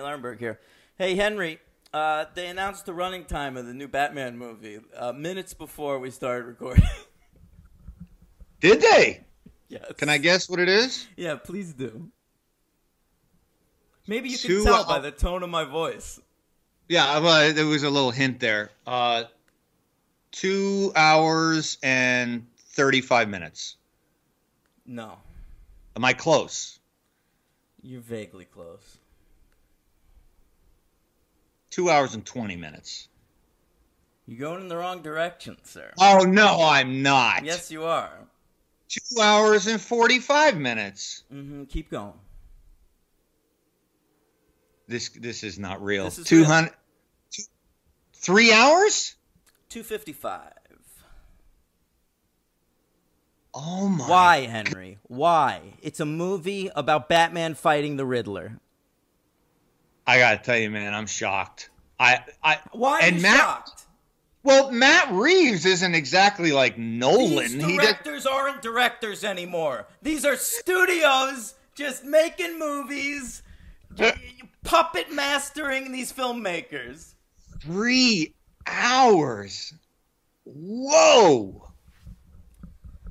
Lernberg here. Hey, Henry, they announced the running time of the new Batman movie minutes before we started recording. Did they? Yes. Can I guess what it is? Yeah, please do. Maybe you can tell by the tone of my voice. Yeah, well, there was a little hint there. 2 hours and 35 minutes. No. Am I close? You're vaguely close. 2 hours and 20 minutes. You're going in the wrong direction, sir. Oh, no, I'm not. Yes, you are. 2 hours and 45 minutes. Mm-hmm. Keep going. This is not real. This is 200. 3 hours? 2:55. Oh my. Why, Henry? Why? It's a movie about Batman fighting the Riddler. I gotta tell you, man, I'm shocked. Why are you shocked? Well, Matt Reeves isn't exactly like Nolan. These directors aren't directors anymore. These are studios just making movies, puppet mastering these filmmakers. 3 hours. Whoa.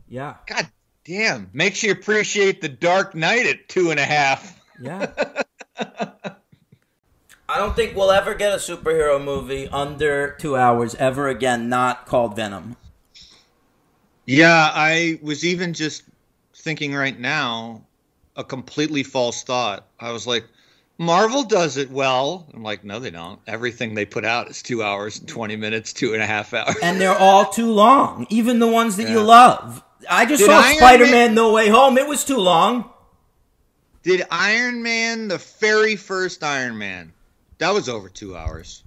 Yeah. God damn. Makes you appreciate The Dark Knight at 2.5. Yeah. I don't think we'll ever get a superhero movie under 2 hours ever again, not called Venom. Yeah, I was even just thinking right now, a completely false thought. I was like, Marvel does it well. I'm like, no, they don't. Everything they put out is 2 hours and 20 minutes, 2.5 hours. And they're all too long, even the ones that you love. I just saw Iron Spider-Man No Way Home. It was too long. Did Iron Man, the very first Iron Man, that was over 2 hours.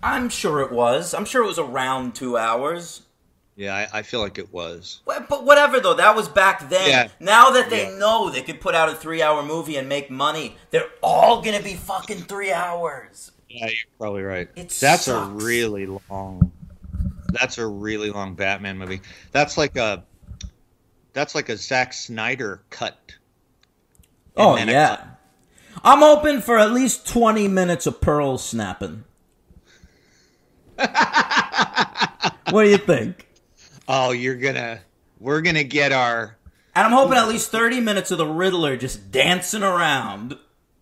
I'm sure it was. I'm sure it was around 2 hours. Yeah, I feel like it was. But whatever, though. That was back then. Yeah. Now that they know they could put out a 3-hour movie and make money, they're all going to be fucking 3 hours. Yeah, you're probably right. That's a really long Batman movie. That's like a Zack Snyder cut. Oh, yeah. I'm hoping for at least 20 minutes of pearl snapping. What do you think? Oh, we're gonna get our... And I'm hoping at least 30 minutes of the Riddler just dancing around.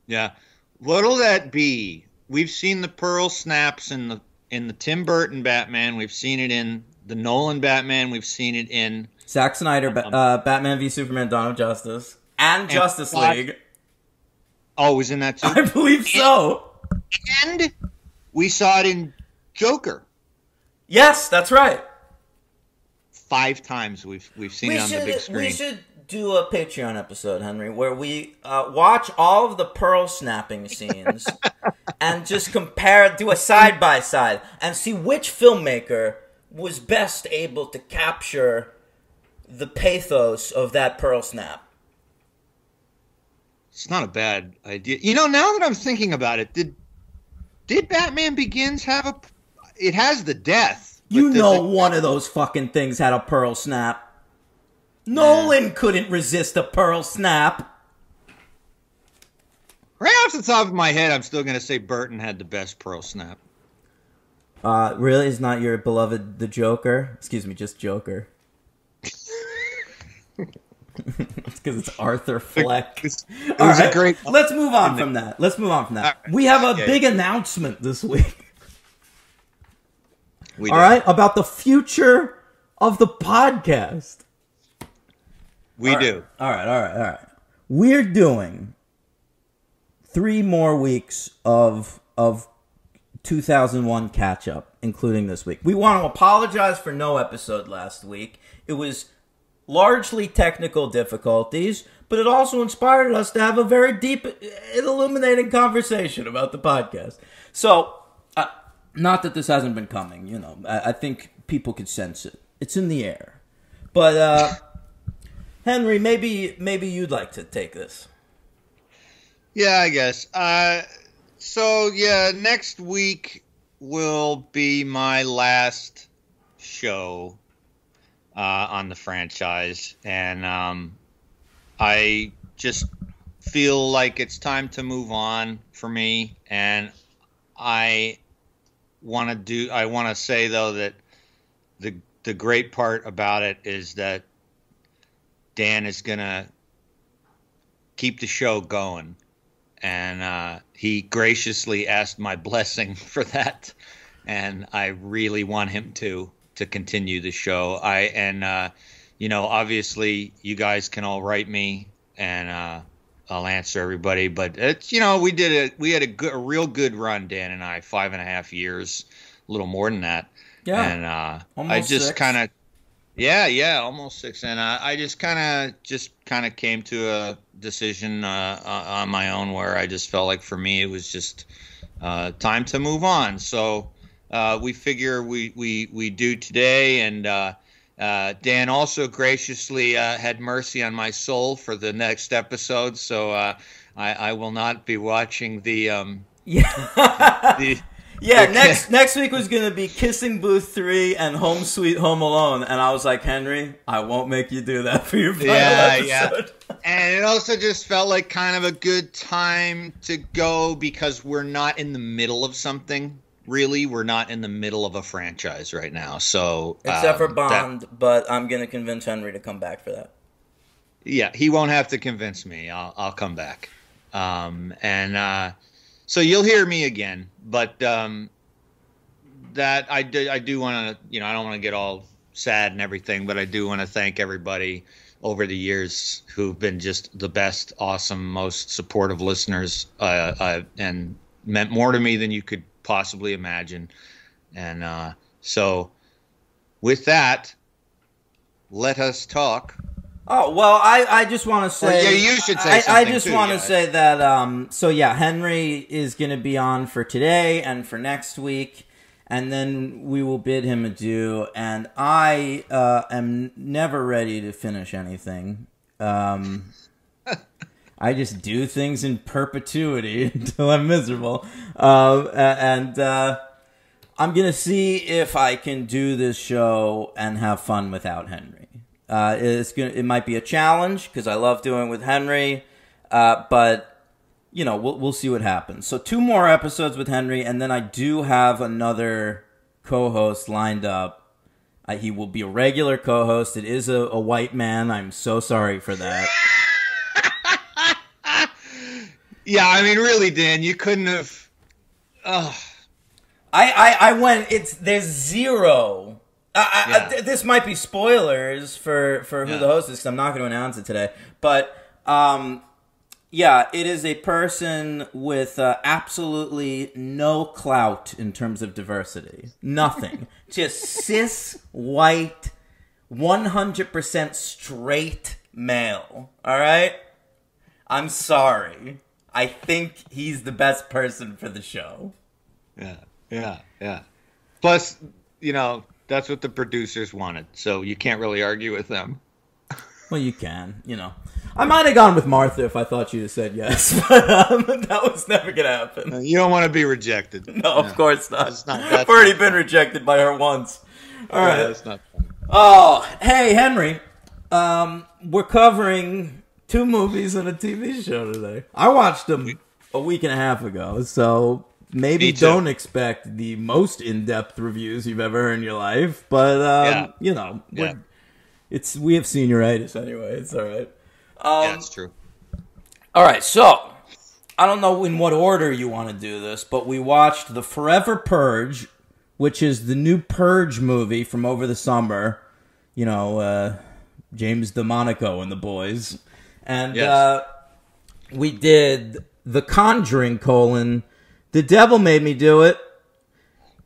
Yeah. What'll that be? We've seen the pearl snaps in the Tim Burton Batman. We've seen it in the Nolan Batman. We've seen it in... Zack Snyder, Batman v Superman, Dawn of Justice. And Justice League. Oh, it was in that too? I believe so. And we saw it in Joker. Yes, that's right. 5 times we've seen it on the big screen. We should do a Patreon episode, Henry, where we watch all of the pearl snapping scenes and just do a side-by-side and see which filmmaker was best able to capture the pathos of that pearl snap. It's not a bad idea. You know, now that I'm thinking about it, did Batman Begins have a... It has the death. You know one of those fucking things had a pearl snap. Nolan couldn't resist a pearl snap. Right off the top of my head, I'm still going to say Burton had the best pearl snap. Really? Is not your beloved the Joker? Excuse me, just Joker. It's because it's Arthur Fleck. It was a great... Let's move on from that. Right. We have a big announcement this week. All right, about the future of the podcast. We do. All right. We're doing 3 more weeks of 2001 catch-up, including this week. We want to apologize for no episode last week. It was largely technical difficulties, but it also inspired us to have a very deep and illuminating conversation about the podcast. So... not that this hasn't been coming, you know. I think people could sense it. It's in the air. But, Henry, maybe you'd like to take this. Yeah, I guess. So, next week will be my last show on the franchise. And I just feel like it's time to move on for me, and I want to say though that the great part about it is that Dan is gonna keep the show going, and he graciously asked my blessing for that, and I really want him to continue the show. Obviously you guys can all write me, and I'll answer everybody, but it's, we had a real good run, Dan and I, 5.5 years, a little more than that. Yeah. And I just kind of, almost 6. And I just kind of came to a decision on my own where I just felt like for me it was just time to move on. So we figure we do today, and Dan also graciously had mercy on my soul for the next episode, so I will not be watching the next week was going to be Kissing Booth 3 and Home Sweet Home Alone, and I was like, Henry, I won't make you do that for your final episode. And it also just felt like kind of a good time to go because we're not in the middle of something. Really, we're not in the middle of a franchise right now. So except for Bond, but I'm going to convince Henry to come back for that. Yeah, he won't have to convince me. I'll come back. So you'll hear me again, but that I do want to, I don't want to get all sad and everything, but I do want to thank everybody over the years who've been just the best, awesome, most supportive listeners, and meant more to me than you could possibly imagine. And so with that, let us talk. Oh, well, I just want to say... Well, yeah, you should say something, I just want to say that, Henry is going to be on for today and for next week, and then we will bid him adieu, and I am never ready to finish anything. I just do things in perpetuity until I'm miserable. I'm going to see if I can do this show and have fun without Henry. It might be a challenge because I love doing it with Henry, but we'll see what happens. So 2 more episodes with Henry, and then I do have another co-host lined up. He will be a regular co-host. It is a white man. I'm so sorry for that. Yeah, I mean, really, Dan, you couldn't have. I went. There's zero. This might be spoilers for who the host is, because I'm not going to announce it today. But it is a person with absolutely no clout in terms of diversity. Nothing. Just cis white, 100% straight male. All right. I'm sorry. I think he's the best person for the show. Yeah. Plus, that's what the producers wanted, so you can't really argue with them. Well, you can, I might have gone with Martha if I thought you'd have said yes, but that was never going to happen. You don't want to be rejected. No, of course not. I've already been rejected by her once. All right. That's not fun. Oh, hey, Henry. We're covering 2 movies and a TV show today. I watched them a week and a half ago, so maybe don't expect the most in-depth reviews you've ever heard in your life. But we have senioritis anyway. It's all right. That's true. All right, so I don't know in what order you want to do this, but we watched The Forever Purge, which is the new Purge movie from over the summer. James DeMonaco and the boys. And we did The Conjuring, The Devil Made Me Do It,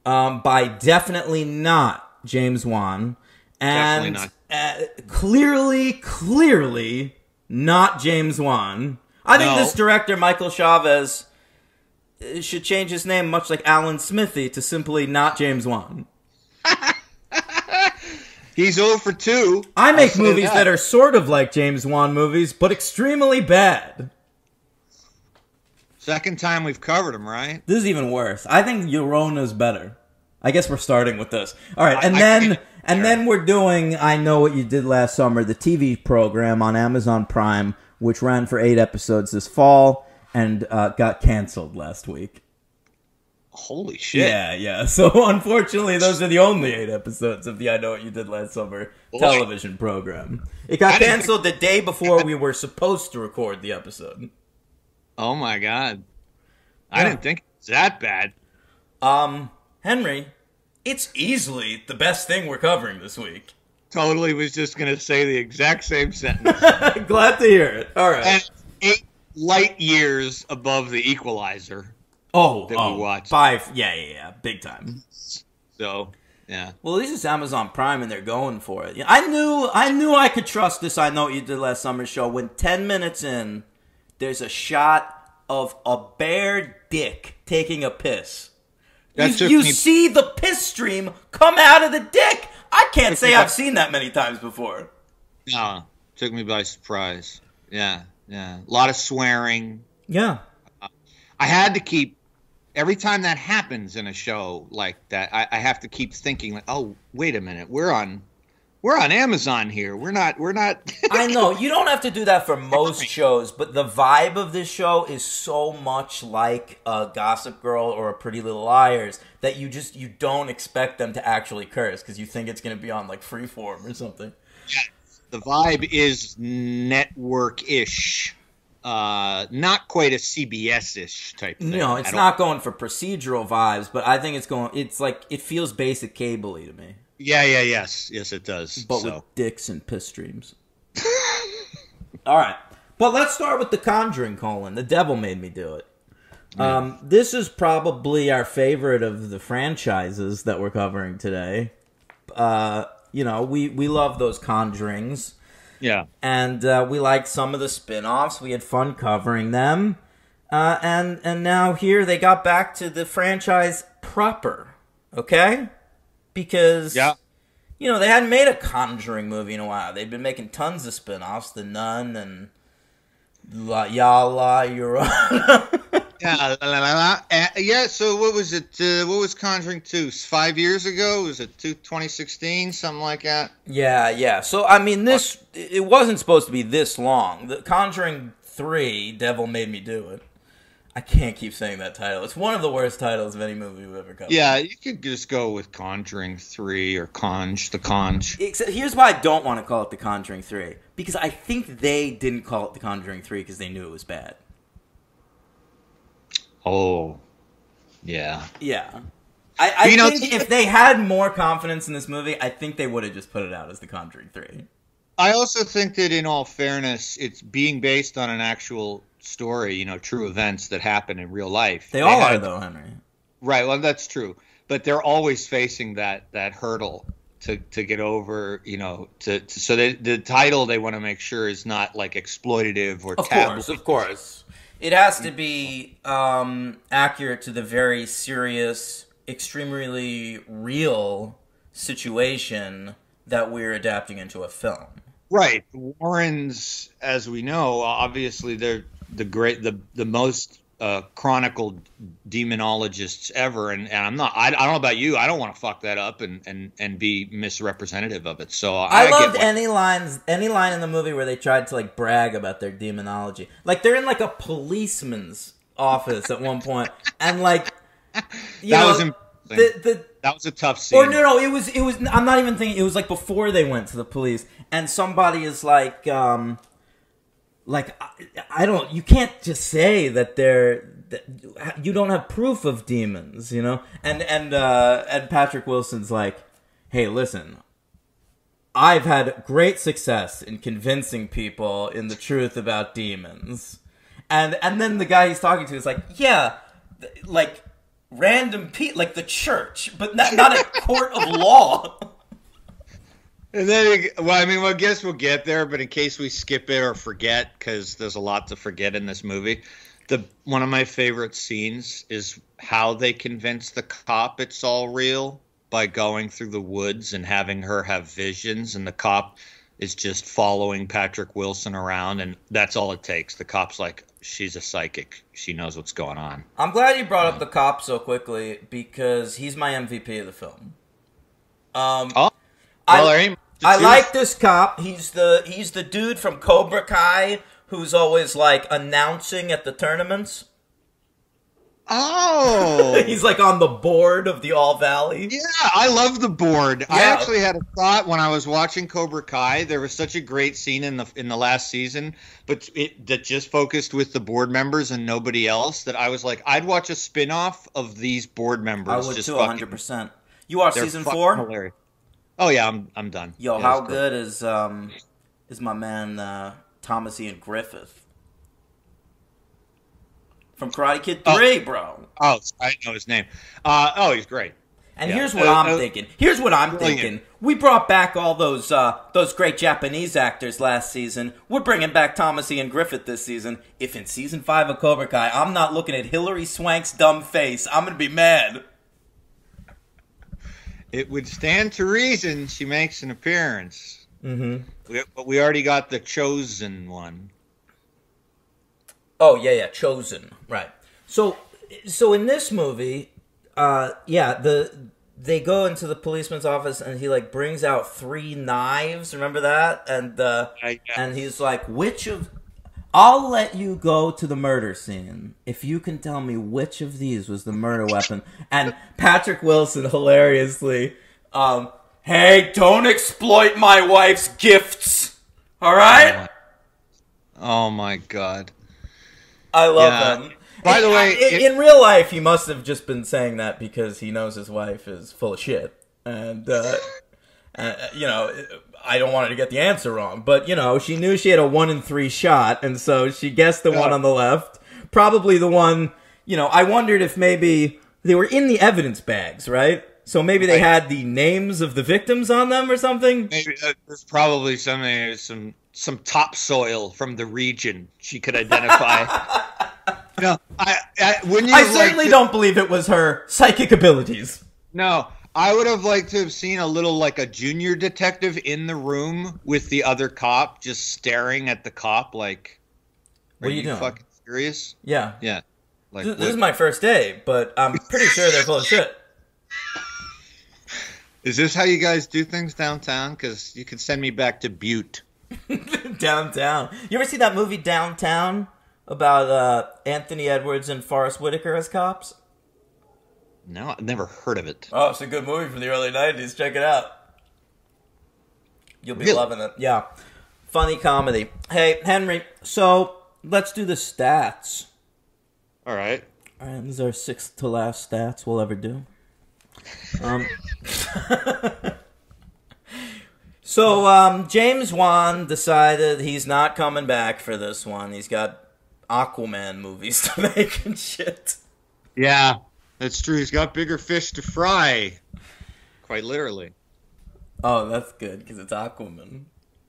by definitely not James Wan. And definitely not. Clearly not James Wan. I think this director, Michael Chavez, should change his name, much like Alan Smithy, to simply not James Wan. He's 0 for 2. I make movies that are sort of like James Wan movies, but extremely bad. Second time we've covered him, right? This is even worse. I think Llorona's better. I guess we're starting with this. All right, then we're doing I Know What You Did Last Summer, the TV program on Amazon Prime, which ran for 8 episodes this fall and got canceled last week. Holy shit. Yeah. So unfortunately, those are the only 8 episodes of the I Know What You Did Last Summer television program. It got canceled the day before we were supposed to record the episode. Oh my God. I didn't think it was that bad. Henry, it's easily the best thing we're covering this week. Totally was just going to say the exact same sentence. Glad to hear it. All right. And 8 light years above the Equalizer. We watched. 5. Yeah. Big time. So, yeah. Well, at least it's Amazon Prime and they're going for it. I knew I could trust this I Know What You Did Last Summer show when 10 minutes in, there's a shot of a bare dick taking a piss. You see the piss stream come out of the dick. I can't say I've seen that many times before. No, took me by surprise. Yeah. A lot of swearing. Yeah. I had to keep, every time that happens in a show like that, I have to keep thinking, like, oh, wait a minute, we're on Amazon here. We're not. I know you don't have to do that for most shows, but the vibe of this show is so much like a Gossip Girl or a Pretty Little Liars that you don't expect them to actually curse because you think it's going to be on like Freeform or something. The vibe is network-ish. Not quite a CBS-ish type thing. No, it's not going for procedural vibes, but I think it's like, it feels basic cable-y to me. Yes, it does. But with dicks and piss streams. All right. But let's start with The Conjuring, Colin. The Devil Made Me Do It. This is probably our favorite of the franchises that we're covering today. We love those Conjurings. Yeah. And we liked some of the spin-offs. We had fun covering them. And now here they got back to the franchise proper. Okay? Because, they hadn't made a Conjuring movie in a while. They'd been making tons of spin-offs. The Nun and La Llorona. So what was it? What was Conjuring 2? 5 years ago? Was it 2016? Something like that? Yeah. So, I mean, it wasn't supposed to be this long. The Conjuring 3, Devil Made Me Do It. I can't keep saying that title. It's one of the worst titles of any movie we've ever covered. Yeah, you could just go with Conjuring 3 or The Conj. Except here's why I don't want to call it The Conjuring 3. Because I think they didn't call it The Conjuring 3 because they knew it was bad. Oh, yeah. Yeah. I think if they had more confidence in this movie, I think they would have just put it out as The Conjuring 3. I also think that, in all fairness, it's being based on an actual story, true events that happen in real life. They all are, though, Henry. Right, well, that's true. But they're always facing that hurdle to get over, so the title they want to make sure is not, like, exploitative or taboo. Of course. It has to be accurate to the very serious, extremely real situation that we're adapting into a film. Right. Warrens, as we know, obviously they're the most chronicled demonologists ever, and I don't know about you, I don't want to fuck that up and be misrepresentative of it. So I loved any line in the movie where they tried to like brag about their demonology. Like they're in like a policeman's office at one point, and like that was a tough scene. Or no, it was. I'm not even thinking. It was like before they went to the police, and somebody is like, I don't. You can't just say that you don't have proof of demons, And Patrick Wilson's like, hey, listen, I've had great success in convincing people in the truth about demons, and then the guy he's talking to is like, yeah, like. Random people, like the church, but not a court of law. And then, I guess we'll get there, but in case we skip it or forget, because there's a lot to forget in this movie, one of my favorite scenes is how they convince the cop it's all real by going through the woods and having her have visions, and the cop is just following Patrick Wilson around, and that's all it takes. The cop's like, she's a psychic. She knows what's going on. I'm glad you brought up the cop so quickly because he's my MVP of the film. I like this cop. He's the dude from Cobra Kai who's always like announcing at the tournaments. Oh, He's like on the board of the All Valley. Yeah, I love the board. I Yeah. actually had a thought when I was watching Cobra Kai. There was such a great scene in the last season, but that just focused with the board members and nobody else. That I was like, I'd watch a spin-off of these board members. I would just too, fucking- 100%. You watched they're season fucking 4? hilarious. Oh yeah, I'm done. Yo, Yeah, how it's cool. good is my man Thomas Ian Griffith from Karate Kid 3, bro? Oh, I know his name. He's great. And Yeah. here's what I'm thinking. Here's what I'm Brilliant. thinking. We brought back all those great Japanese actors last season. We're bringing back Thomas Ian Griffith this season. If in season 5 of Cobra Kai, I'm not looking at Hilary Swank's dumb face, I'm gonna be mad. It would stand to reason she makes an appearance. Mm-hmm. But we already got the chosen one. Oh yeah, Chosen, right? So in this movie, they go into the policeman's office and he like brings out 3 knives. Remember that? And he's like, "Which of? I'll let you go to the murder scene if you can tell me which of these was the murder weapon." And Patrick Wilson hilariously, "Hey, don't exploit my wife's gifts, all right?" Oh my god. I love him. By the way, in real life, he must have just been saying that because he knows his wife is full of shit. And, I don't want her to get the answer wrong. But, she knew she had a 1 in 3 shot, and so she guessed the one on the left. Probably the one, I wondered if maybe they were in the evidence bags, right? So maybe they had the names of the victims on them or something? Maybe there's probably some topsoil from the region she could identify. I certainly don't believe it was her psychic abilities. No, I would have liked to have seen a little like a junior detective in the room with the other cop, just staring at the cop like, "What are you doing? Fucking serious?" Yeah. Yeah. Like This is my first day, but I'm pretty sure they're full of shit. Is this how you guys do things downtown? Because you can send me back to Butte. Downtown. You ever see that movie Downtown about Anthony Edwards and Forrest Whitaker as cops? No, I've never heard of it. Oh, it's a good movie from the early 90s. Check it out. You'll be loving it. Yeah. Funny comedy. Hey, Henry, so let's do the stats. All right. All right, these are 6th to last stats we'll ever do. So, James Wan decided he's not coming back for this one. He's got Aquaman movies to make and shit. Yeah, that's true. He's got bigger fish to fry. Quite literally. Oh, that's good, because it's Aquaman.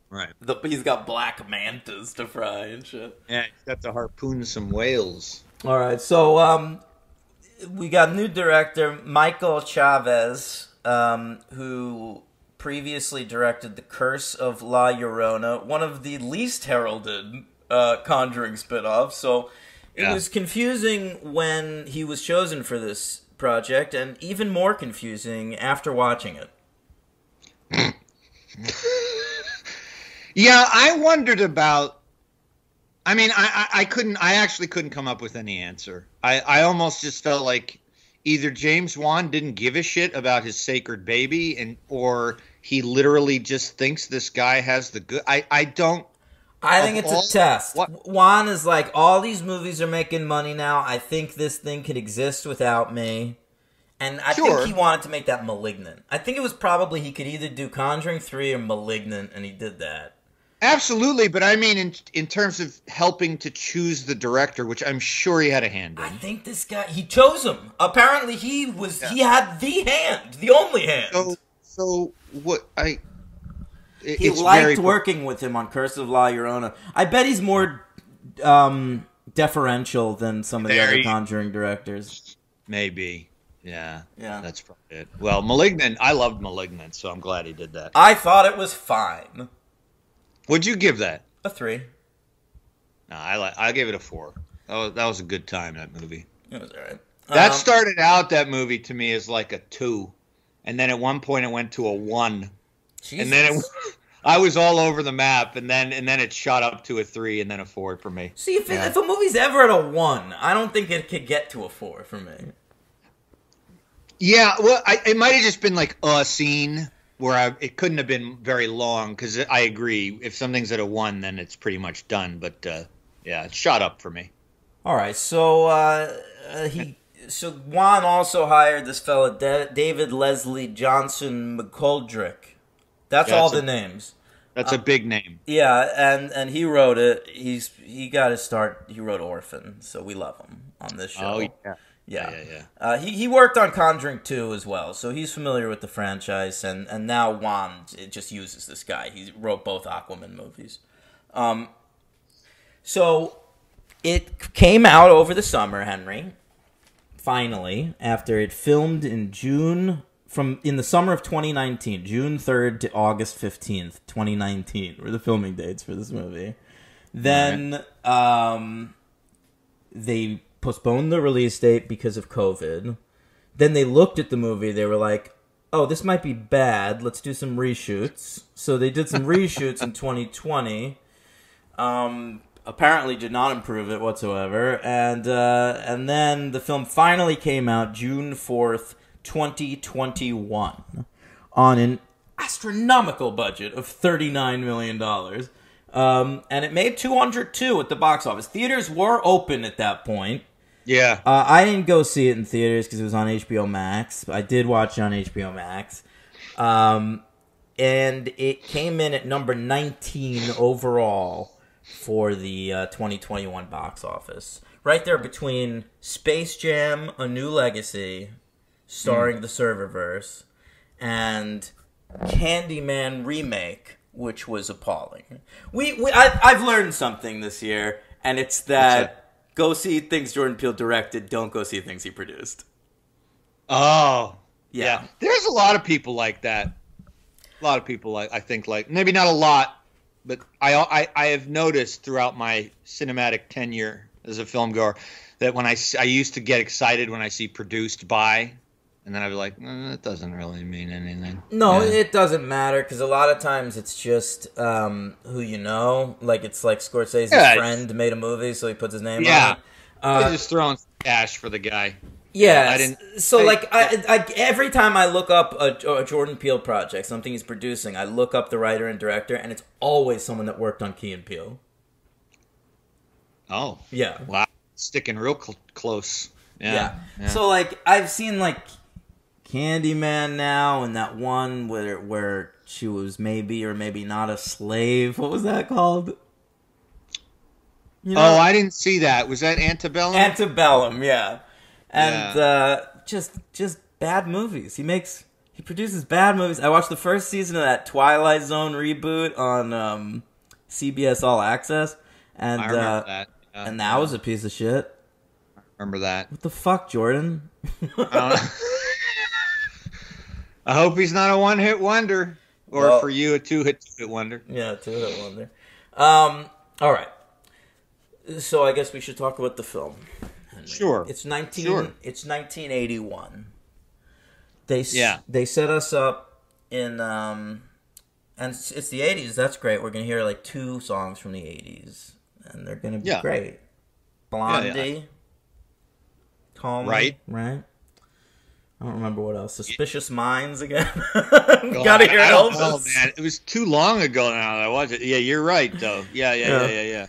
Right. He's got black mantas to fry and shit. Yeah, he's got to harpoon some whales. All right, so we got new director Michael Chavez, who previously directed The Curse of La Llorona, one of the least heralded Conjuring spinoffs. So it was confusing when he was chosen for this project, and even more confusing after watching it. Yeah, I wondered about. I mean, I actually couldn't come up with any answer. I almost just felt like either James Wan didn't give a shit about his sacred baby, or he literally just thinks this guy has the good. I think it's a test. Wan is like, all these movies are making money now. I think this thing could exist without me. And I think he wanted to make that Malignant. I think it was probably he could either do Conjuring 3 or Malignant, and he did that. Absolutely, but I mean in terms of helping to choose the director, which I'm sure he had a hand in. I think this guy, he chose him. Apparently he had the hand, the only hand. So what he liked working with him on Curse of La Llorona. I bet he's more deferential than some of the other Conjuring directors. Maybe. Yeah. Yeah. That's probably it. Well, Malignant, I loved Malignant, so I'm glad he did that. I thought it was fine. What'd you give that? A 3. No, I gave it a 4. That was a good time, that movie. It was alright. That started out, that movie, to me, as like a 2. And then at one point it went to a 1. Jesus. And then I was all over the map, and then it shot up to a 3 and then a 4 for me. See, if a movie's ever at a 1, I don't think it could get to a 4 for me. Yeah, well, it might have just been like a scene where it couldn't have been very long, because I agree. If something's at a 1, then it's pretty much done. But yeah, it shot up for me. All right, so Juan also hired this fella David Leslie Johnson McGoldrick. That's all the names. That's a big name. Yeah, and he wrote it. He got his start. He wrote Orphan, so we love him on this show. Oh yeah. Yeah. He worked on Conjuring 2 as well, so he's familiar with the franchise, and now Juan just uses this guy. He wrote both Aquaman movies. So it came out over the summer, Henry, finally, after it filmed in the summer of 2019, June 3rd to August 15th, 2019, were the filming dates for this movie. Then they postponed the release date because of COVID. Then they looked at the movie. They were like, oh, this might be bad. Let's do some reshoots. So they did some reshoots in 2020. Apparently did not improve it whatsoever. And then the film finally came out June 4th, 2021 on an astronomical budget of $39 million. And it made $202 at the box office. Theaters were open at that point. Yeah. I didn't go see it in theaters because it was on HBO Max. I did watch it on HBO Max. And it came in at number 19 overall for the 2021 box office. Right there between Space Jam: A New Legacy, starring the Serververse, and Candyman Remake, which was appalling. I've learned something this year, and it's that go see things Jordan Peele directed, don't go see things he produced. Oh, yeah. There's a lot of people like that. A lot of people I think maybe not a lot, but I have noticed throughout my cinematic tenure as a film goer that when I used to get excited when I see produced by. And then I'd be like, that doesn't really mean anything. No, it doesn't matter, because a lot of times it's just who you know. Like, it's like Scorsese's friend made a movie, so he puts his name on it. They're just throwing cash for the guy. Yeah, every time I look up a Jordan Peele project, something he's producing, I look up the writer and director, and it's always someone that worked on Key and Peele. Oh. Yeah. Wow. Sticking real close. Yeah. So, like, I've seen, like, Candyman now, and that one where she was maybe or maybe not a slave. What was that called? You know? Oh, I didn't see that. Was that Antebellum? Antebellum, yeah. And just bad movies. He produces bad movies. I watched the first season of that Twilight Zone reboot on CBS All Access, and I remember that. And that was a piece of shit. I remember that. What the fuck, Jordan? I don't know. I hope he's not a one-hit wonder. Or for you, a two-hit wonder. Yeah, two-hit wonder. All right. So I guess we should talk about the film, Henry. Sure. It's 1981. They set us up in and it's the 80s. That's great. We're gonna hear like 2 songs from the 80s, and they're gonna be great. Blondie. Call Me. Right. I don't remember what else. Suspicious Minds again. Gotta hear Elvis. Oh man, it was too long ago now that I watched it. Yeah, you're right though. Yeah.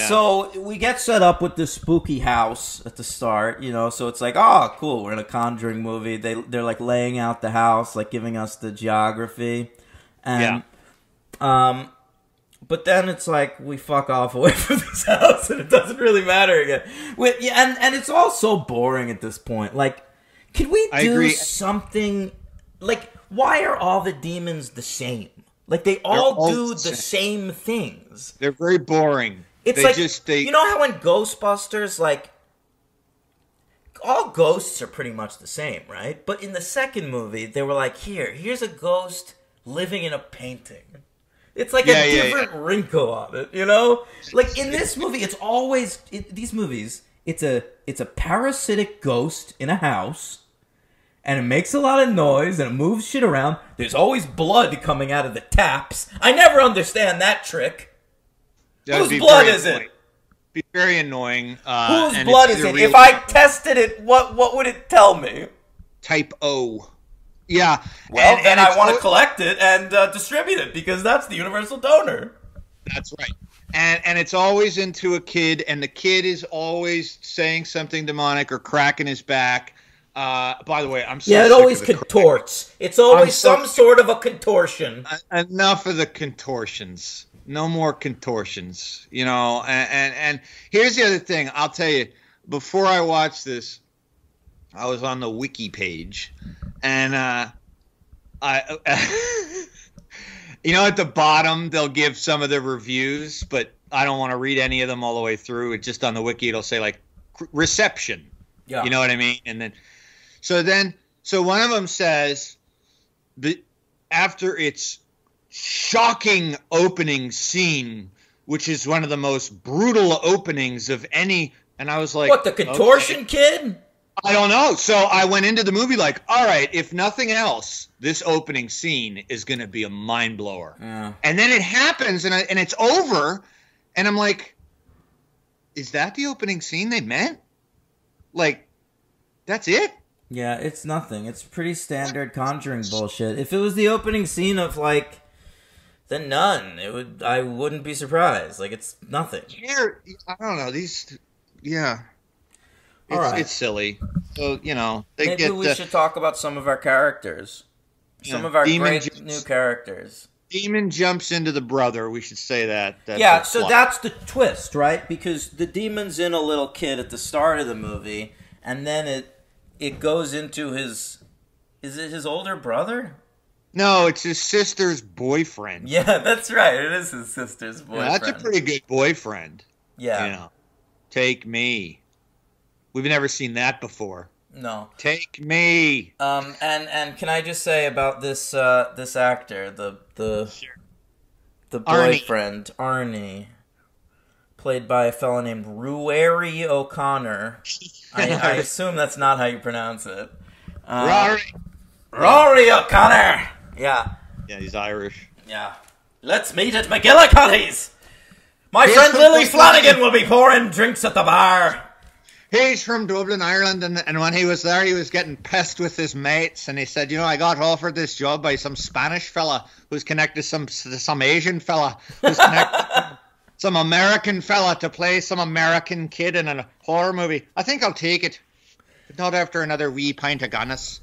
So we get set up with this spooky house at the start, so it's like, oh, cool, we're in a Conjuring movie. They're like laying out the house, like giving us the geography. And but then it's like we fuck off away from this house and it doesn't really matter again. And it's all so boring at this point. Like, could we do something like, why are all the demons the same? Like, they all do the same things. They're very boring. It's you know how in Ghostbusters, like, all ghosts are pretty much the same, right? But in the second movie, they were like, here's a ghost living in a painting. It's like a different wrinkle on it, Like, in this movie, it's always, these movies, it's a parasitic ghost in a house, and it makes a lot of noise, and it moves shit around. There's always blood coming out of the taps. I never understand that trick. Whose blood is it? Be very annoying. Whose blood is it? If I tested it, what would it tell me? Type O. Yeah. Well, then I want to collect it and distribute it, because that's the universal donor. That's right. And it's always into a kid, and the kid is always saying something demonic or cracking his back. By the way, I'm so it sick always of the contorts. It's always some sort of a contortion. Enough of the contortions. No more contortions. You know, and here's the other thing. I'll tell you, before I watched this, I was on the wiki page, and you know, at the bottom, they'll give some of the reviews, but I don't want to read any of them all the way through. It's just on the wiki, it'll say, like, reception. Yeah. You know what I mean? And then, so one of them says, after its shocking opening scene, which is one of the most brutal openings of any, and I was like, what, the contortion kid? I don't know. So I went into the movie like, all right, if nothing else, this opening scene is going to be a mind blower. Yeah. And then it happens, and it's over, and I'm like, is that the opening scene they meant? Like, that's it? Yeah, it's nothing. It's pretty standard Conjuring bullshit. If it was the opening scene of, like, The Nun, I wouldn't be surprised. Like, it's nothing. I don't know. Yeah. It's silly. So, you know, maybe we should talk about some of our characters. Some of our great new characters. Demon jumps into the brother. We should say that. So that's the twist, right? Because the demon's in a little kid at the start of the movie, and then it goes into his... Is it his older brother? No, it's his sister's boyfriend. Yeah, that's right. It is his sister's boyfriend. Yeah, that's a pretty good boyfriend. Yeah. You know, take me. We've never seen that before. No. Take me. And can I just say about this actor, the Arnie. boyfriend, Arnie, played by a fellow named Rory O'Connor. I assume that's not how you pronounce it. Rory O'Connor. Yeah. Yeah, he's Irish. Yeah. Let's meet at McGillicuddy's. My friend Lily Flanagan will be pouring drinks at the bar. He's from Dublin, Ireland, and when he was there, he was getting pissed with his mates, and he said, you know, I got offered this job by some Spanish fella who's connected to some Asian fella who's connected to some American fella to play some American kid in a horror movie. I think I'll take it, but not after another wee pint of Guinness.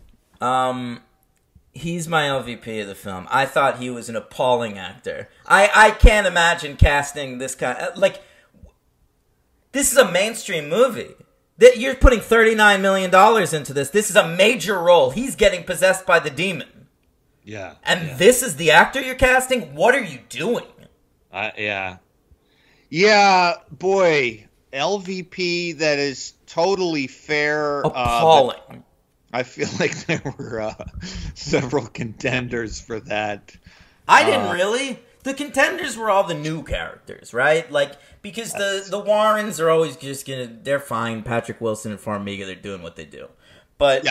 He's my LVP of the film. I thought he was an appalling actor. I can't imagine casting this kind. Like, this is a mainstream movie. You're putting $39 million into this. This is a major role. He's getting possessed by the demon. Yeah. And this is the actor you're casting? What are you doing? Yeah. Yeah, boy. LVP that is totally fair. Appalling. I feel like there were several contenders for that. I didn't really. The contenders were all the new characters, right? Like, because the Warrens are always just they're fine. Patrick Wilson and Farmiga, they're doing what they do. But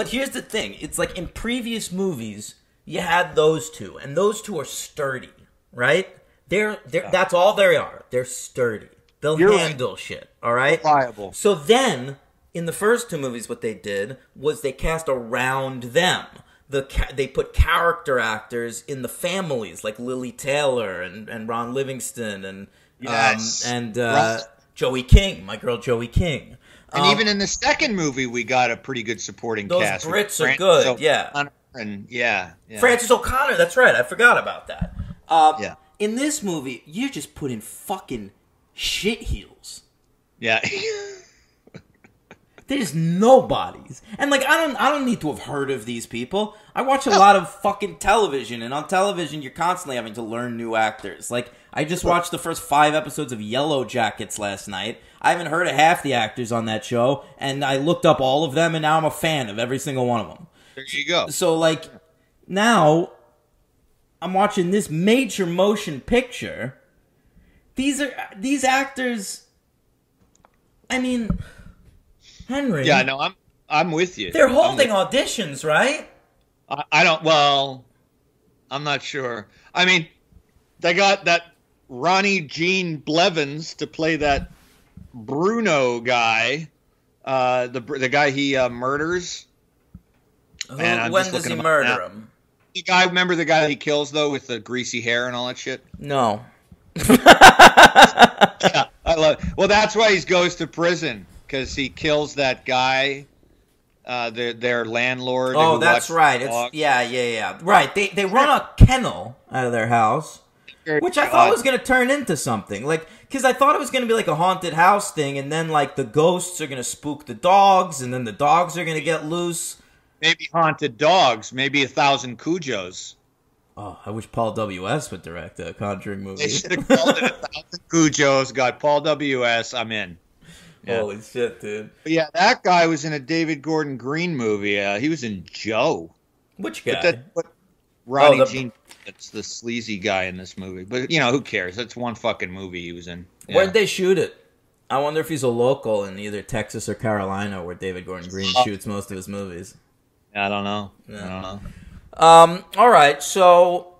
here's the thing. It's like in previous movies, you had those two, and those two are sturdy, right? That's all they are. They're sturdy. They'll handle shit, all right? Reliable. So then, in the first two movies, what they did was they cast around them. They put character actors in the families, like Lily Taylor and Ron Livingston and Joey King, my girl Joey King. And even in the second movie, we got a pretty good supporting cast. Those Brits are good, yeah. Yeah. Francis O'Connor, that's right. I forgot about that. In this movie, you just put in fucking shit heels. Yeah. They're just nobodies. And, like, I don't need to have heard of these people. I watch a lot of fucking television, and on television, you're constantly having to learn new actors. Like, I just watched the first 5 episodes of Yellow Jackets last night. I haven't heard of half the actors on that show, and I looked up all of them, and now I'm a fan of every single one of them. There you go. So, like, now, I'm watching this major motion picture. These actors, I mean... Henry. Yeah, no, I'm with you. They're holding auditions, right? I don't. Well, I'm not sure. I mean, they got that Ronnie Jean Blevins to play that Bruno guy, the guy he murders. When does he murder him? The guy, remember the guy he kills though with the greasy hair and all that shit? No. Yeah, I love it. Well, that's why he goes to prison, because he kills that guy, their landlord. Oh, that's right. It's yeah. Right. They run a kennel out of their house, which I thought was going to turn into something. Like, because I thought it was going to be like a haunted house thing, and then like the ghosts are going to spook the dogs, and then the dogs are going to get loose. Maybe haunted dogs. Maybe 1,000 Cujos. Oh, I wish Paul W.S. would direct a Conjuring movie. They should have called it 1,000 Cujos. Got Paul W.S. I'm in. Yeah. Holy shit, dude! But yeah, that guy was in a David Gordon Green movie. He was in Joe. Which guy? Ronnie Jean. It's the sleazy guy in this movie. But you know, who cares? That's one fucking movie he was in. Yeah. Where'd they shoot it? I wonder if he's a local in either Texas or Carolina, where David Gordon Green shoots most of his movies. I don't know. Yeah. I don't know. All right, so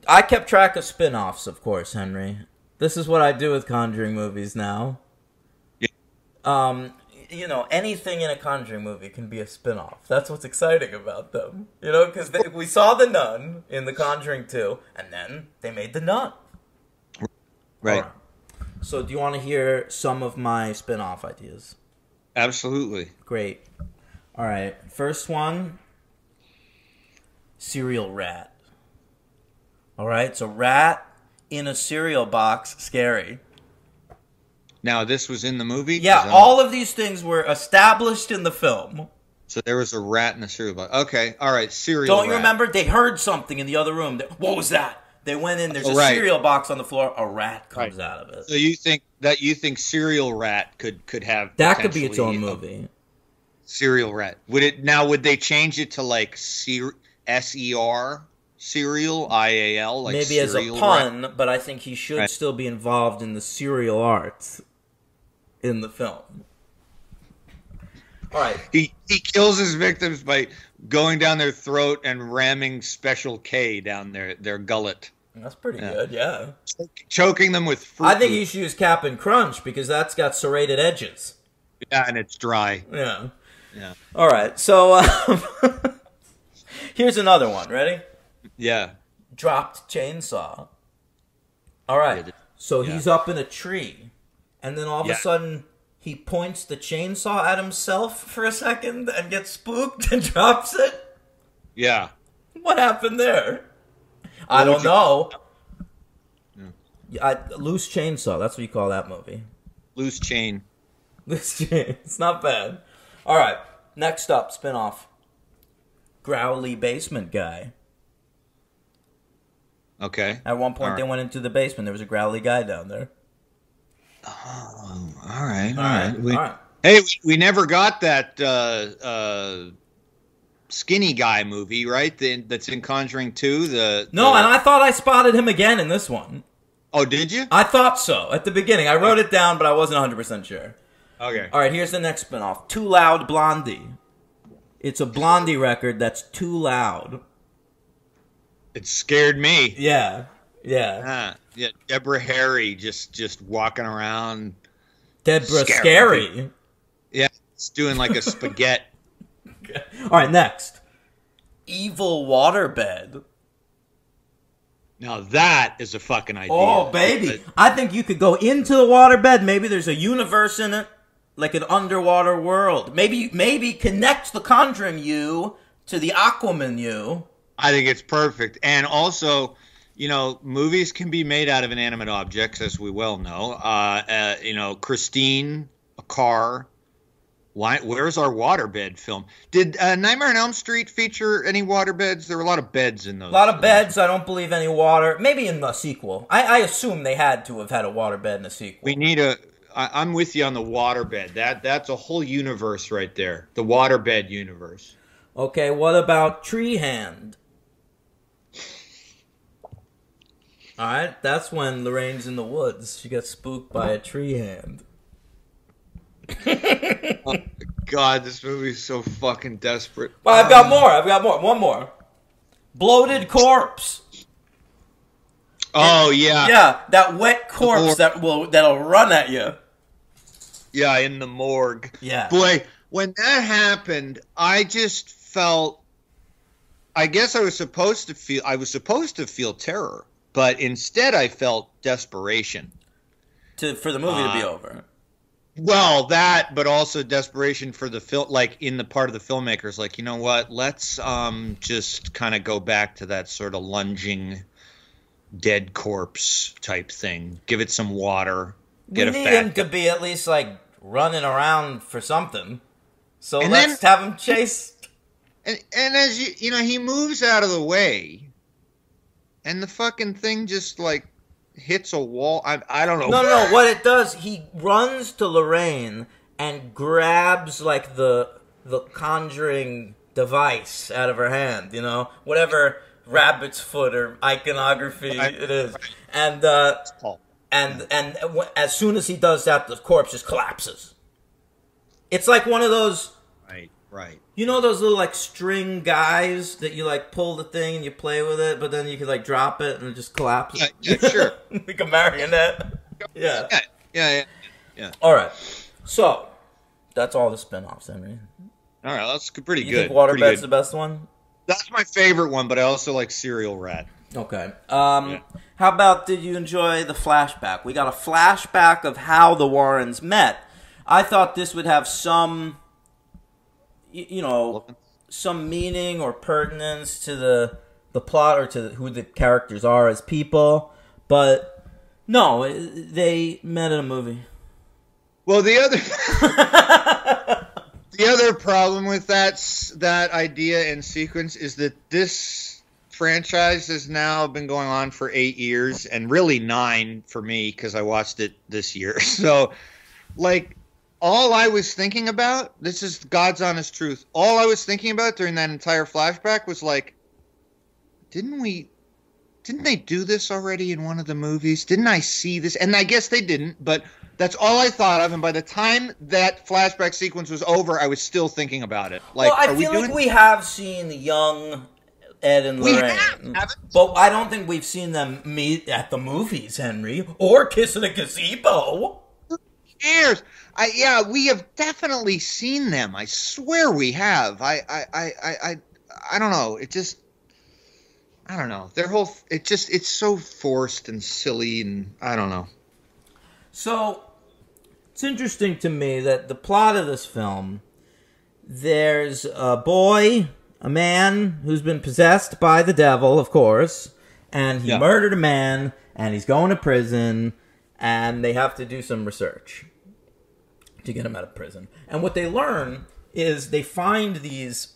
I kept track of spin-offs, of course, Henry. This is what I do with Conjuring movies now. Yeah. You know, anything in a Conjuring movie can be a spin-off. That's what's exciting about them. You know, because we saw The Nun in The Conjuring 2, and then they made The Nun. Right. So do you want to hear some of my spin-off ideas? Absolutely. Great. All right, first one, cereal rat. All right, so rat in a cereal box, scary. Now, this was in the movie? Yeah, all of these things were established in the film. So there was a rat in a cereal box. Okay, all right, cereal Don't you rat. remember? They heard something in the other room. What was that? They went in, there's a cereal box on the floor, a rat comes out of it. So you think cereal rat could have... That could be its own movie. Cereal rat. Would they change it to like S-E-R? Cereal? I-A-L? Like maybe as a pun, rat? But I think he should still be involved in the cereal arts in the film. All right. He kills his victims by going down their throat and ramming Special K down their gullet. That's pretty good, yeah. Choking them with fruit. I think you should use Cap'n Crunch because that's got serrated edges. Yeah, and it's dry. Yeah. Yeah. All right, so here's another one. Ready? Yeah. Dropped chainsaw. All right, so he's up in a tree, and then all of a sudden he points the chainsaw at himself for a second and gets spooked and drops it. Yeah. What happened there? I don't know. Loose chainsaw. That's what you call that movie. Loose chain. Loose chain. It's not bad. All right, next up, spin-off. Growly basement guy. Okay. At one point, they went into the basement. There was a growly guy down there. Oh, all right. Hey, we never got that skinny guy movie, right? That's in Conjuring 2. No, and I thought I spotted him again in this one. Oh, did you? I thought so at the beginning. I wrote it down, but I wasn't 100% sure. Okay. All right, here's the next spinoff. Too Loud Blondie. It's a Blondie record that's too loud. It scared me. Yeah. Yeah. Yeah. Deborah Harry just walking around. Deborah Scary. Yeah, it's doing like a spaghetti. Okay. All right, next. Evil Waterbed. Now that is a fucking idea. Oh, baby. I think you could go into the waterbed. Maybe there's a universe in it. Like an underwater world. Maybe connect the Conjuring you to the Aquaman you. I think it's perfect. And also, you know, movies can be made out of inanimate objects, as we well know. You know, Christine, a car. Where's our waterbed film? Did Nightmare on Elm Street feature any waterbeds? There were a lot of beds in those. A lot of beds. I don't believe any water. Maybe in the sequel. I assume they had to have had a waterbed in the sequel. We need I'm with you on the waterbed. That's a whole universe right there. The waterbed universe. Okay, what about Tree Hand? Alright, that's when Lorraine's in the woods. She gets spooked by a tree hand. God, this movie is so fucking desperate. Well, I've got more. One more. Bloated corpse. Oh, yeah. Yeah, that wet corpse that'll run at you. Yeah, in the morgue. Yeah. Boy, when that happened, I just felt, I guess I was supposed to feel terror, but instead I felt desperation. For the movie to be over. Well, that, but also desperation for the film, like in the part of the filmmakers, like, you know what, let's just kind of go back to that sort of lunging dead corpse type thing. Give it some water. We need him to be at least like running around for something. So let's have him chase. And as you know, he moves out of the way, and the fucking thing just like hits a wall. I don't know. No. What it does, he runs to Lorraine and grabs like the Conjuring device out of her hand. You know, whatever rabbit's foot or iconography it is, and as soon as he does that, the corpse just collapses. It's like one of those. Right. You know those little like string guys that you like pull the thing and you play with it, but then you can like drop it and it just collapses. Yeah, sure. Like a marionette. Yeah. Yeah. All right. So that's all the spin-offs, Henry. All right, that's pretty You good. think Waterbed's the best one? That's my favorite one, but I also like Serial Rat. Okay. How about, did you enjoy the flashback? We got a flashback of how the Warrens met. I thought this would have some, some meaning or pertinence to the plot or to who the characters are as people, but no, they met in a movie. Well, the other problem with that idea and sequence is that this franchise has now been going on for 8 years, and really 9 for me because I watched it this year. So, like, all I was thinking about, this is God's honest truth, all I was thinking about during that entire flashback was like, didn't they do this already in one of the movies? Didn't I see this? And I guess they didn't, but that's all I thought of. And by the time that flashback sequence was over, I was still thinking about it. Like, well, I feel like we have seen the young Ed and Lorraine, but I don't think we've seen them meet at the movies, Henry, or kiss in a gazebo. Who cares? We have definitely seen them. I swear we have. I don't know. It just, I don't know. It's so forced and silly, and I don't know. So, it's interesting to me that the plot of this film, there's a man who's been possessed by the devil, of course, and he murdered a man, and he's going to prison, and they have to do some research to get him out of prison. And what they learn is they find these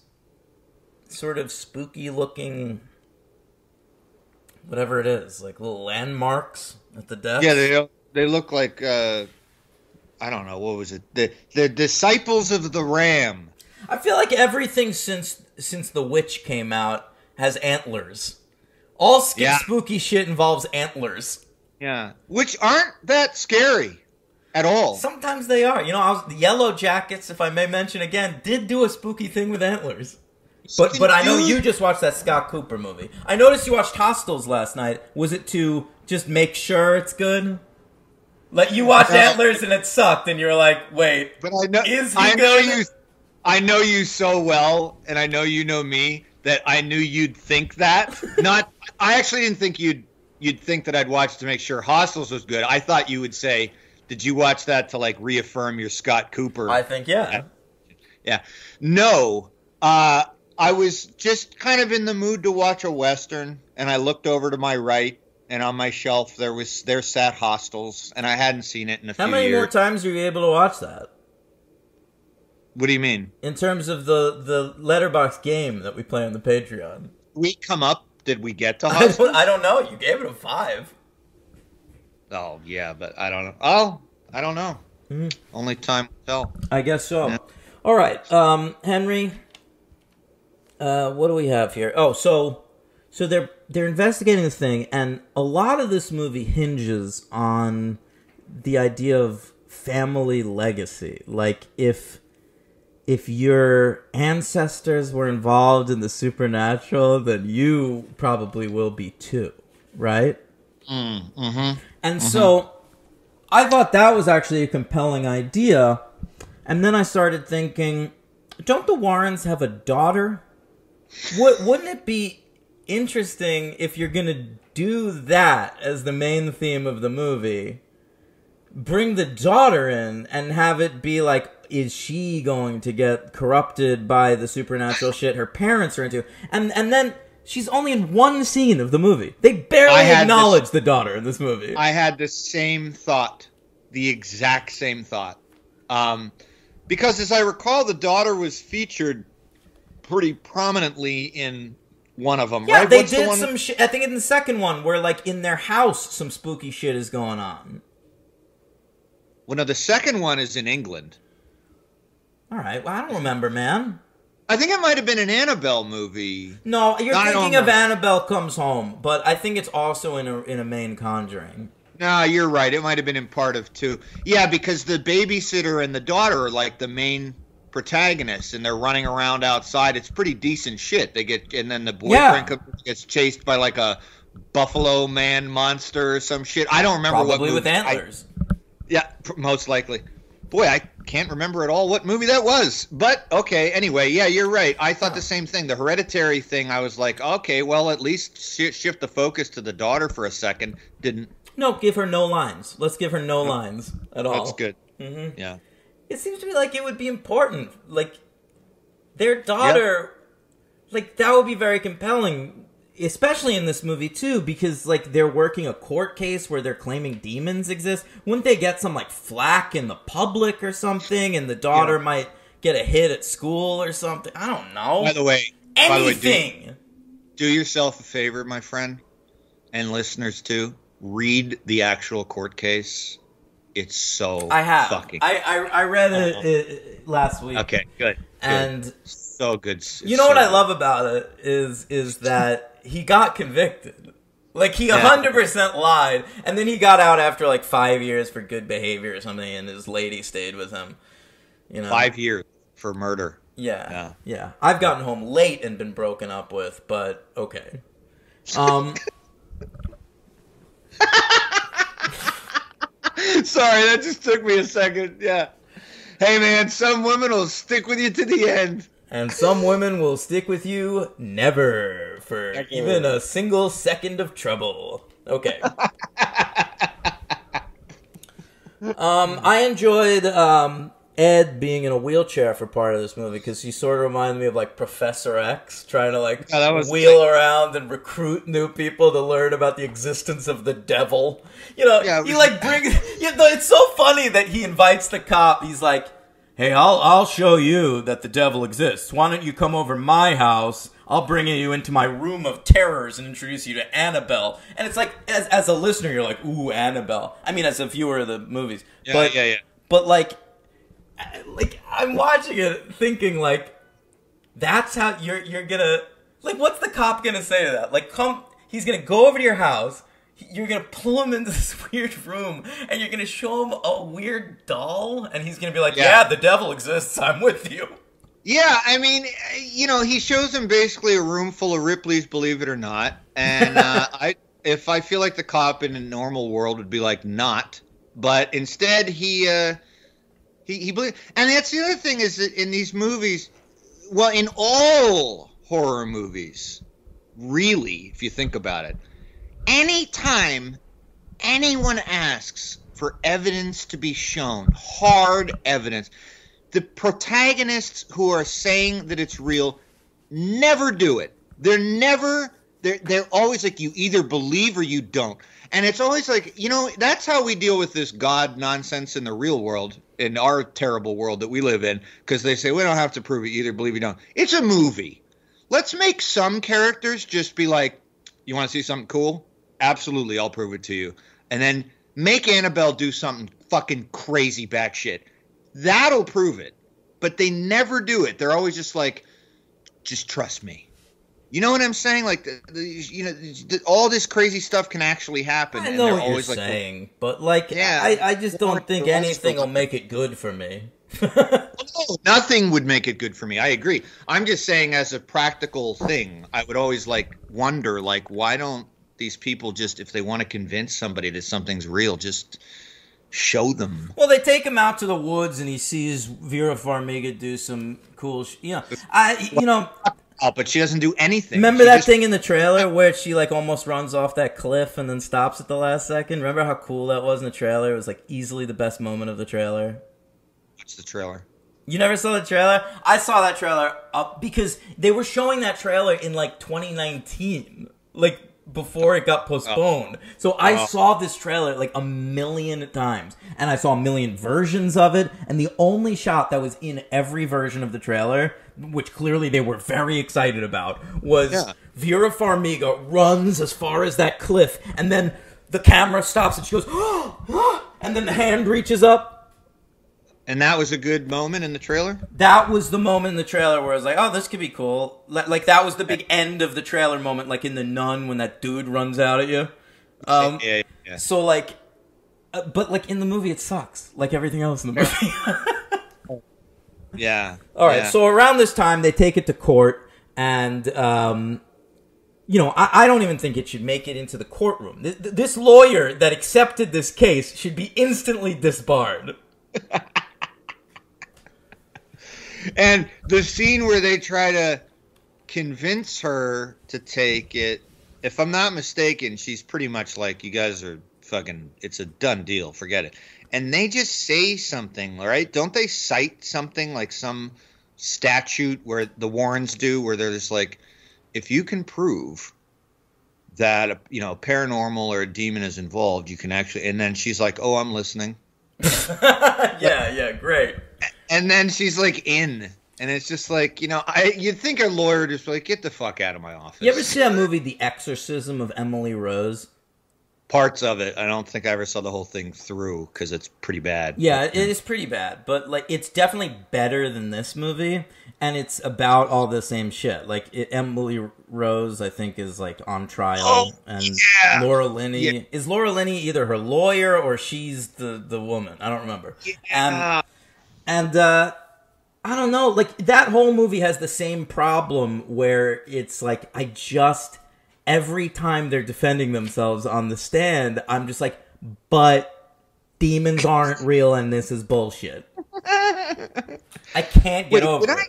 sort of spooky-looking, whatever it is, like little landmarks at the desk. Yeah, they look like, I don't know, what was it? The Disciples of the Ram. I feel like everything since The Witch came out has antlers. All spooky shit involves antlers. Yeah, which aren't that scary at all. Sometimes they are. The Yellow Jackets, if I may mention again, did do a spooky thing with antlers. But I know you just watched that Scott Cooper movie. I noticed you watched Hostiles last night. Was it to just make sure it's good? Like, you watched Antlers and it sucked, and you're like, wait, but is he good? I know you so well, and I know you know me, that I knew you'd think that. I actually didn't think you'd think that I'd watch to make sure Hostiles was good. I thought you would say, did you watch that to, like, reaffirm your Scott Cooper? I think, yeah. Yeah. No, I was just kind of in the mood to watch a Western, and I looked over to my right, and on my shelf there sat Hostiles, and I hadn't seen it in a few years. How many more times were you able to watch that? What do you mean? In terms of the letterbox game that we play on the Patreon. Did we get to Hostiles? I don't know. You gave it a 5. Oh, yeah, but I don't know. Oh, I don't know. Mm-hmm. Only time will tell. I guess so. Yeah. All right, Henry, what do we have here? Oh, so they're investigating the thing, and a lot of this movie hinges on the idea of family legacy. Like, if if your ancestors were involved in the supernatural, then you probably will be too, right? And so I thought that was actually a compelling idea. And then I started thinking, don't the Warrens have a daughter? Wouldn't it be interesting if you're going to do that as the main theme of the movie? Bring the daughter in and have it be like, is she going to get corrupted by the supernatural shit her parents are into? And then she's only in one scene of the movie. They barely acknowledge the daughter in this movie. I had the same thought. The exact same thought. Because as I recall, the daughter was featured pretty prominently in one of them. Yeah, right? they did some shit. I think in the second one where, like, in their house, some spooky shit is going on. Well, no, the second one is in England. All right. Well, I don't remember, man. I think it might have been an Annabelle movie. No, you're thinking of Annabelle Comes Home, but I think it's also in a main Conjuring. No, you're right. It might have been in part of two. Yeah, because the babysitter and the daughter are like the main protagonists, and they're running around outside. It's pretty decent shit. And then the boyfriend gets chased by like a buffalo man monster or some shit. I don't remember Probably with antlers. Yeah, most likely. Boy, I can't remember at all what movie that was. But, okay, anyway, yeah, you're right. I thought the same thing. The Hereditary thing, I was like, okay, well, at least shift the focus to the daughter for a second. Didn't. No, give her no lines. Let's give her no lines at all. That's good. Mm-hmm. Yeah. It seems to me like it would be important. Like, their daughter, like, that would be very compelling. Especially in this movie, too, because, like, they're working a court case where they're claiming demons exist. Wouldn't they get some, like, flack in the public or something, and the daughter might get a hit at school or something? I don't know. By the way, anything. Do yourself a favor, my friend, and listeners, too. Read the actual court case. It's so fucking... I read it last week. Okay, good. And... So good. You know what I love about it is that he got convicted. Like, he 100% lied, and then he got out after, like, 5 years for good behavior or something, and his lady stayed with him. You know? 5 years for murder. Yeah. I've gotten home late and been broken up with, but okay. Sorry, that just took me a second. Yeah. Hey, man, some women will stick with you to the end. And some women will stick with you never for even a single second of trouble. Okay. I enjoyed Ed being in a wheelchair for part of this movie because he sort of reminded me of like Professor X trying to like wheel around and recruit new people to learn about the existence of the devil. You know, he like brings. It's so funny that he invites the cop. He's like, hey, I'll show you that the devil exists. Why don't you come over my house? I'll bring you into my room of terrors and introduce you to Annabelle. And it's like, as a listener, you're like, ooh, Annabelle. I mean, as a viewer of the movies. But like, I'm watching it thinking, like, that's how you're gonna... Like, what's the cop gonna say to that? Like, he's gonna go over to your house... You're going to pull him into this weird room, and you're going to show him a weird doll, and he's going to be like, yeah, the devil exists, I'm with you. Yeah, I mean, you know, he shows him basically a room full of Ripley's, believe it or not, and if I feel like the cop in a normal world would be like, not, but instead he believes, and that's the other thing is that in these movies, well, in all horror movies, really, if you think about it, anytime anyone asks for evidence to be shown, hard evidence, the protagonists who are saying that it's real never do it. They're always like, you either believe or you don't. And it's always like, you know, that's how we deal with this God nonsense in the real world, in our terrible world that we live in, because they say, we don't have to prove it, you either believe or you don't. It's a movie. Let's make some characters just be like, you want to see something cool? Absolutely, I'll prove it to you. And then make Annabelle do something fucking crazy back shit. That'll prove it. But they never do it. They're always just like, just trust me. You know what I'm saying? Like, all this crazy stuff can actually happen. I know what you're saying, but like, I just don't think anything will make it good for me. No, nothing would make it good for me. I agree. I'm just saying, as a practical thing, I would always like wonder, like, why don't these people just, if they want to convince somebody that something's real, just show them? Well, they take him out to the woods, and he sees Vera Farmiga do some cool, Oh, but she doesn't do anything. Remember that thing in the trailer where she like almost runs off that cliff and then stops at the last second? Remember how cool that was in the trailer? It was like easily the best moment of the trailer. What's the trailer? You never saw the trailer? I saw that trailer because they were showing that trailer in like 2019, like before it got postponed. So I saw this trailer like a million times, and I saw a million versions of it, and the only shot that was in every version of the trailer, which clearly they were very excited about, was Vera Farmiga runs as far as that cliff, and then the camera stops and she goes, and then the hand reaches up. And that was a good moment in the trailer? That was the moment in the trailer where I was like, oh, this could be cool. Like, that was the big end of the trailer moment, like in The Nun when that dude runs out at you. Yeah. So, like, but, like, in the movie, it sucks. Like everything else in the movie. Yeah. All right, so around this time, they take it to court, and, I don't even think it should make it into the courtroom. This lawyer that accepted this case should be instantly disbarred. And the scene where they try to convince her to take it, if I'm not mistaken, she's pretty much like, you guys are fucking, it's a done deal, forget it. And they just say something, right? Don't they cite something like some statute where the Warrens do, where they're just like, if you can prove that, paranormal or a demon is involved, you can actually, and then she's like, oh, I'm listening. Yeah, great. And then she's like in, and it's just like, you'd think a lawyer would just be like, get the fuck out of my office. You ever see that movie, The Exorcism of Emily Rose? Parts of it. I don't think I ever saw the whole thing through because it's pretty bad. Yeah, it is pretty bad, but like it's definitely better than this movie, and it's about all the same shit. Like Emily Rose, I think, is like on trial, and Laura Linney is Laura Linney either her lawyer or she's the woman. I don't remember. Yeah. And I don't know, like, that whole movie has the same problem where it's like, every time they're defending themselves on the stand, I'm just like, but demons aren't real and this is bullshit. I can't get over it.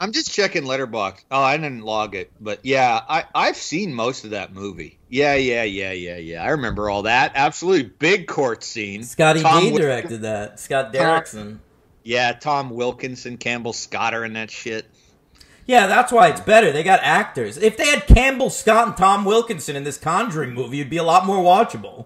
I'm just checking Letterboxd. Oh, I didn't log it, but yeah, I've seen most of that movie. Yeah. I remember all that. Absolutely. Big court scene. Scotty D directed that. Scott Derrickson. Yeah, Tom Wilkinson, Campbell Scott are in that shit. Yeah, that's why it's better. They got actors. If they had Campbell Scott and Tom Wilkinson in this Conjuring movie, it'd be a lot more watchable.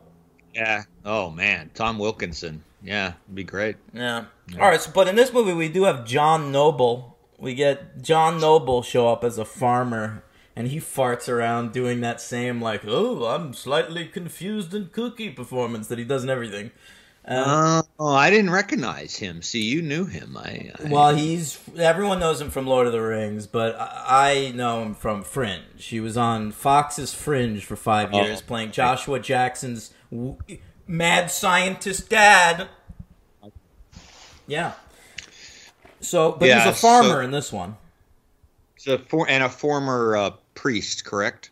Yeah. Oh, man. Tom Wilkinson. Yeah, it'd be great. Yeah. All right, but in this movie, we do have John Noble. We get John Noble show up as a farmer, and he farts around doing that same, like, oh, I'm slightly confused and kooky performance that he does in everything. I didn't recognize him. See, you knew him. Well, everyone knows him from Lord of the Rings, but I know him from Fringe. He was on Fox's Fringe for 5 years, playing Joshua Jackson's mad scientist dad. Yeah. So, but he's a farmer in this one. And a former priest, correct?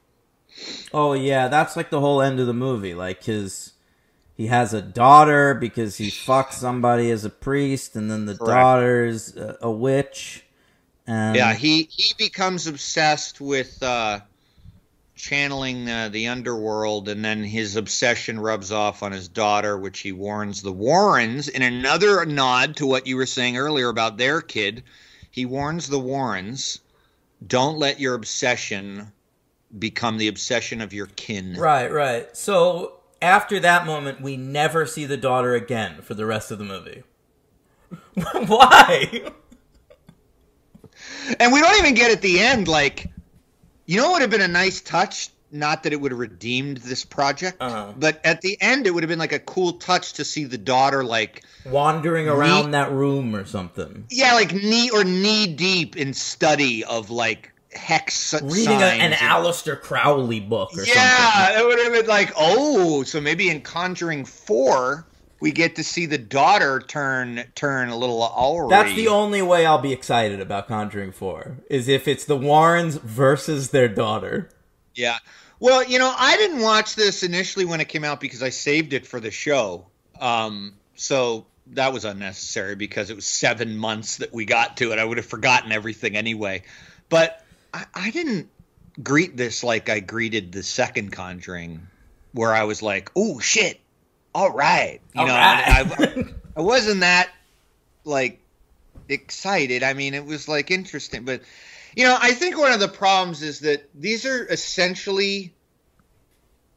Oh yeah, that's like the whole end of the movie. Like he has a daughter because he fucked somebody as a priest, and then the daughter's a witch. And yeah, he becomes obsessed with channeling the underworld, and then his obsession rubs off on his daughter, which he warns the Warrens. In another nod to what you were saying earlier about their kid, he warns the Warrens, don't let your obsession become the obsession of your kin. Right. So after that moment, we never see the daughter again for the rest of the movie. Why? And we don't even get at the end, like, what would have been a nice touch? Not that it would have redeemed this project, but at the end, it would have been like a cool touch to see the daughter, like, wandering around that room or something. Yeah, like knee deep in study of like hex reading an Aleister Crowley book or something. Yeah, it would have been like, so maybe in Conjuring 4, we get to see the daughter turn a little awry. That's the only way I'll be excited about Conjuring 4, is if it's the Warrens versus their daughter. Yeah. Well, I didn't watch this initially when it came out because I saved it for the show. So that was unnecessary because it was 7 months that we got to it. I would have forgotten everything anyway. But I didn't greet this like I greeted the second Conjuring, where I was like, "Oh shit, all right," I wasn't that like excited. I mean, it was like interesting, but I think one of the problems is that these are essentially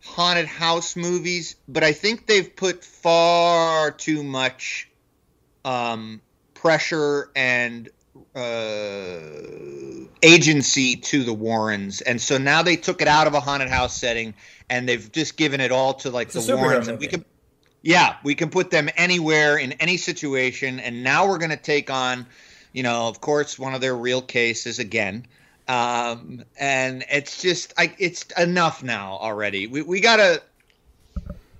haunted house movies, but I think they've put far too much pressure and agency to the Warrens, and so now they took it out of a haunted house setting and they've just given it all to like the Warrens. And we can put them anywhere in any situation, and now we're going to take on, of course, one of their real cases again. And it's just it's enough now already. We gotta,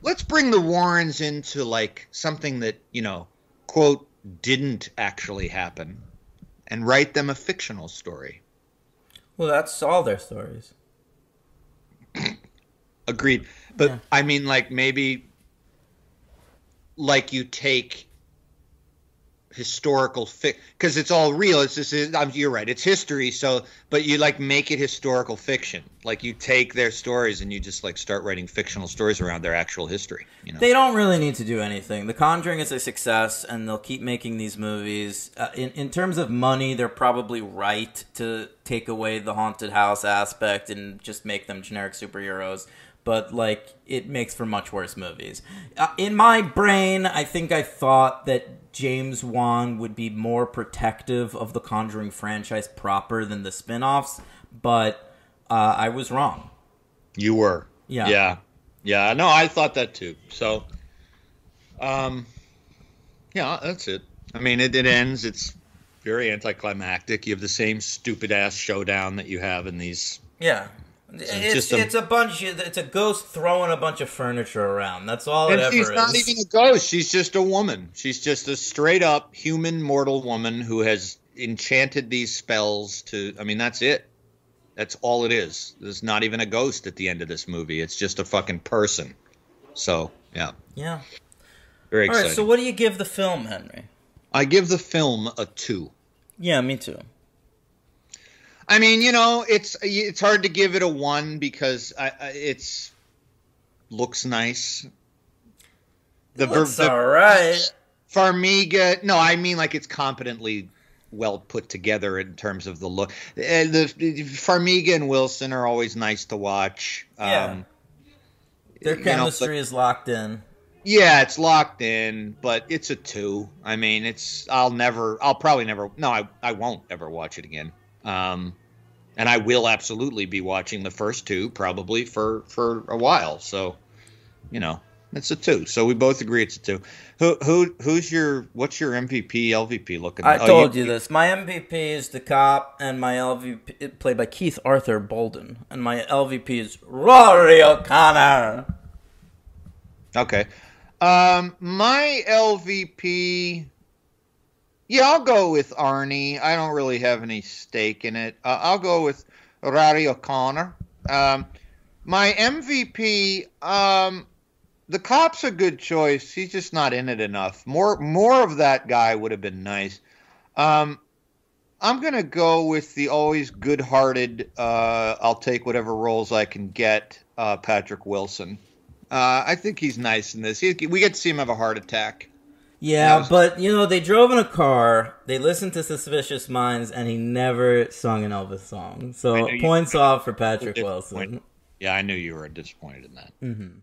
let's bring the Warrens into like something that quote didn't actually happen, and write them a fictional story. Well, that's all their stories. Agreed. But yeah. I mean, like, maybe like you take historical because it's all real. It's just, you're right, it's history. So, but you like make it historical fiction. Like you take their stories and you just like start writing fictional stories around their actual history. They don't really need to do anything. The Conjuring is a success, and they'll keep making these movies. In terms of money, they're probably right to take away the haunted house aspect and just make them generic superheroes. But, like, it makes for much worse movies. In my brain, I think I thought that James Wan would be more protective of the Conjuring franchise proper than the spin-offs, but I was wrong. You were. Yeah. Yeah, no, I thought that too. So, yeah, that's it. I mean, it ends. It's very anticlimactic. You have the same stupid-ass showdown that you have in these... Yeah. It's a ghost throwing a bunch of furniture around. That's all it ever is. She's not even a ghost. She's just a woman. She's just a straight up human mortal woman who has enchanted these spells to, I mean, that's it. That's all it is. There's not even a ghost at the end of this movie. It's just a fucking person. So, yeah. Yeah. Very exciting. All right, so what do you give the film, Henry? I give the film a 2. Yeah, me too. I mean, it's hard to give it a 1 because it's looks nice. Looks all right. Farmiga, no, I mean like it's competently well put together in terms of the look. The Farmiga and Wilson are always nice to watch. Yeah. Their chemistry is locked in. Yeah, it's locked in, but it's a 2. I mean, I won't ever watch it again. And I will absolutely be watching the first 2 probably for a while. So, it's a 2. So we both agree it's a 2. What's your MVP, LVP looking? I told you this. My MVP is the cop, and my LVP played by Keith Arthur Bolden, and my LVP is Rory O'Connor. Okay. My LVP. Yeah, I'll go with Arnie. I don't really have any stake in it. I'll go with Rory O'Connor. My MVP, the cop's a good choice. He's just not in it enough. More of that guy would have been nice. I'm going to go with the always good-hearted, I'll take whatever roles I can get, Patrick Wilson. I think he's nice in this. We get to see him have a heart attack. Yeah, but, they drove in a car, they listened to Suspicious Minds, and he never sung an Elvis song. So, points off for Patrick Wilson. Yeah, I knew you were disappointed in that. Mm-hmm.